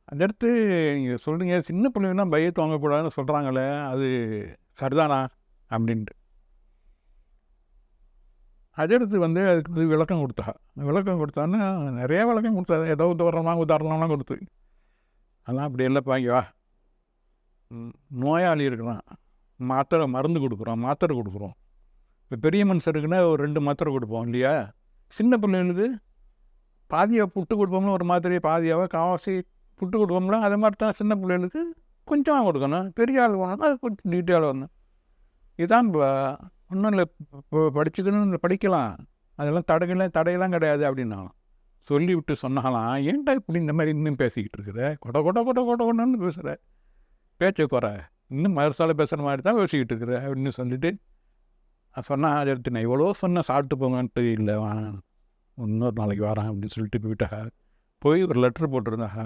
அடுத்து நீங்கள் சொல்கிறீங்க சின்ன பிள்ளைங்கன்னா பயத்தை வாங்கக்கூடாதுன்னு சொல்கிறாங்களே, அது சரிதானா அப்படின்ட்டு. அடுத்து அதுக்கு விளக்கம் கொடுத்தா. விளக்கம் கொடுத்தான்னா நிறையா விளக்கம் கொடுத்தா, ஏதோ உதாரணம்லாம் கொடுத்து. அதெல்லாம் அப்படி இல்லைப்பா, இங்கே வா. நோயாளி இருக்கிறான், மருந்து கொடுக்குறோம், மாத்திரை கொடுக்குறோம். இப்போ பெரிய மனுஷருக்குன்னா ஒரு 2 மாத்திரை கொடுப்போம் இல்லையா? சின்ன பிள்ளைங்களுக்கு பாதியாக புட்டு கொடுப்போம்னா ஒரு மாத்திரையை பாதியாக காவாசி புட்டு கொடுப்போம்ல, அது மாதிரி தான் சின்ன பிள்ளைகளுக்கு கொஞ்சமாக கொடுக்கணும். பெரிய ஆள் போனோம்னா அது கொஞ்சம் டீட்டெயிலாக வரணும். இதுதான் ஒன்றும் இல்லை, படிச்சுக்கணும்னு படிக்கலாம், அதெல்லாம் தடையெல்லாம் கிடையாது அப்படின்னாலும் சொல்லிவிட்டு சொன்னாலாம், ஏன்டா இப்படி இந்த மாதிரி இன்னும் பேசிக்கிட்டு இருக்குத, கொடன்னு பேசுகிற, பேச்சை குறை, இன்னும் மறுசால பேசுகிற மாதிரி தான் பேசிக்கிட்டு இருக்கிற அப்படின்னு சொல்லிட்டு சொன்னால் எடுத்து நான் எவ்வளோ சொன்னேன் சாப்பிட்டு போங்கன்ட்டு. இல்லை இன்னொரு நாளைக்கு வரேன் அப்படின்னு சொல்லிட்டு போயிட்டா. போய் ஒரு லெட்ரு போட்டிருந்தா